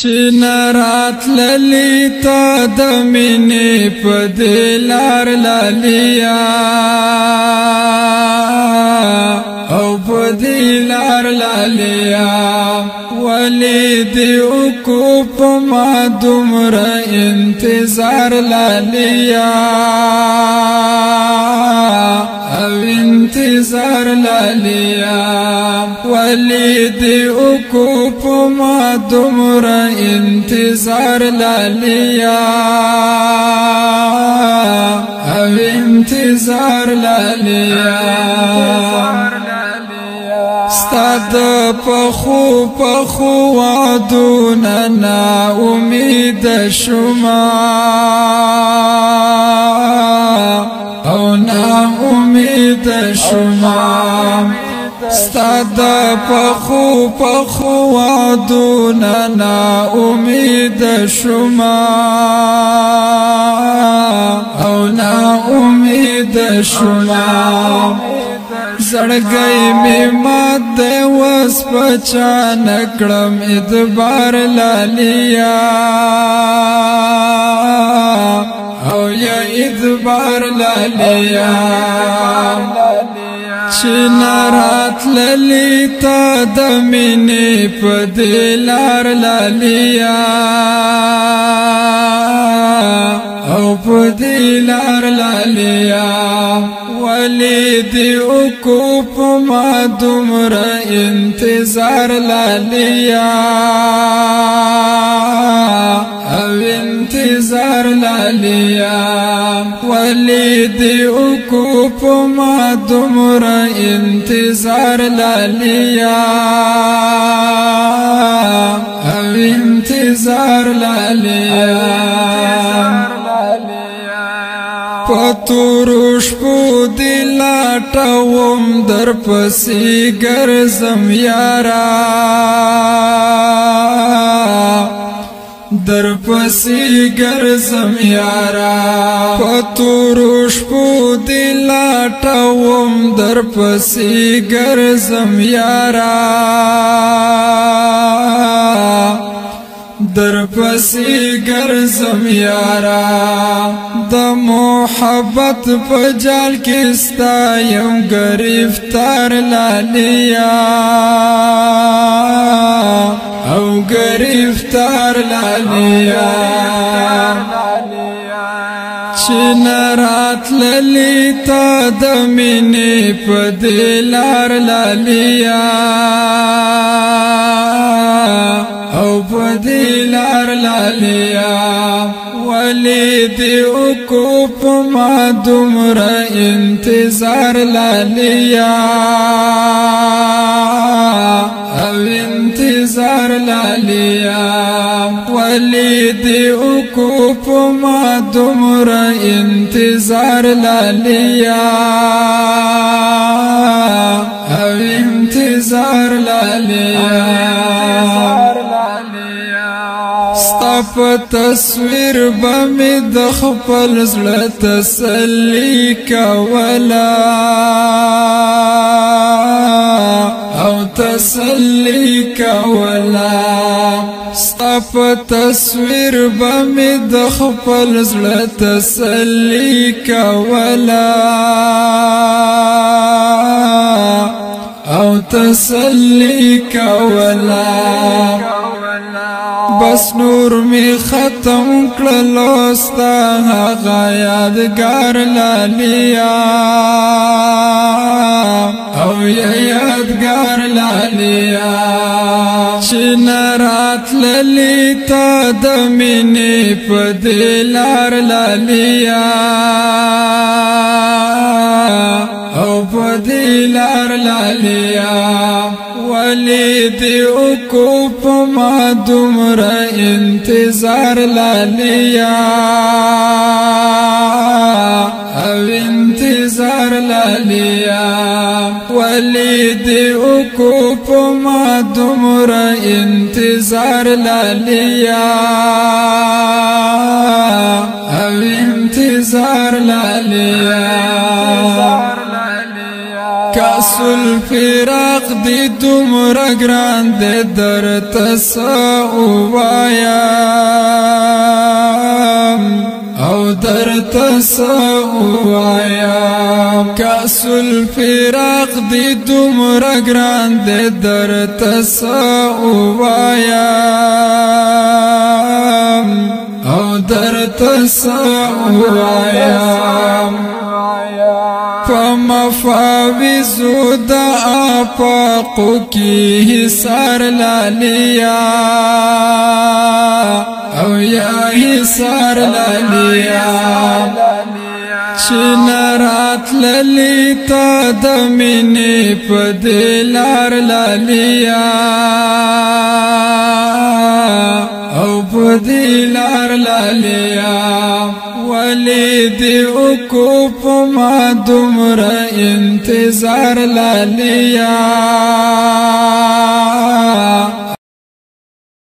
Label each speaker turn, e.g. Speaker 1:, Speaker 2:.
Speaker 1: چنارات للی تا دمینی پدلار لالیا او پدلار لالیا ولی دیو کو پما دمر انتظار لالیا او انتظار لالیا ولی دیو کو پما دمر انتظار لالیا او انتظار لالیا ستاد پخو وعدونا نا امید شما او نا امید شما ستاد پخو وعدونا نا امید شما او نا امید شما زړګي می مات وس پچا نکړم ادبار لالیا او یا ادبار لالیا چنارات للی تا دمینی پدلار لالیا او پدلار لالیا ولی دیو کو پما دمر انتظار لالیا او انتظار لالیا ولی دیو کو پما دمر انتظار لالیا او انتظار لالیا پتوروش پو دلا ټوم در پسې ګرځم یارا در پسې ګرځم یارا پتوروش پو دلا ټوم در پسې ګرځم یارا در پسې ګرځم یارا د محبت په جال کې ستا یم گرفتار لالیا او گرفتار لالیا چنارات للی تا دمینی پدلار لالیا او پدلار لالیا ولی دیو کو پما دمر انتظار لالیا او انتظار لالیا ولی دیو کو پما دمر انتظار لالیا او انتظار لالیا ستاپ تصویر بمی د خپل زړه تسلی کولا او تسلی کولا ستاپ تصویر بمی د خپل زړه تسلی کولا او تسلی کولا بس نور می ختم کړلو ستا هغه یادګار لالیا او یادګار لالیا چنارات للی تا دمینی پدلار لالیا او پدلار لالیا ولی دیو کو پما دمر انتظار لالیا او انتظار لالیا ولی دیو کو پما دمر انتظار لالیا او انتظار لالیا کاسل فراق دی دومره ګران دی درته څه ووایم کاس الفراق دی دومره ګران دی درته څه ووایم او درته څه ووایم په مفاوضو د آفاقو کې حصار لالیا او یا حصار لالیا چې نرات للی تا د مینې په دې لار لالیا او په دې لار لالیا ولی دی اکو پا ما دومره انتظار لالیا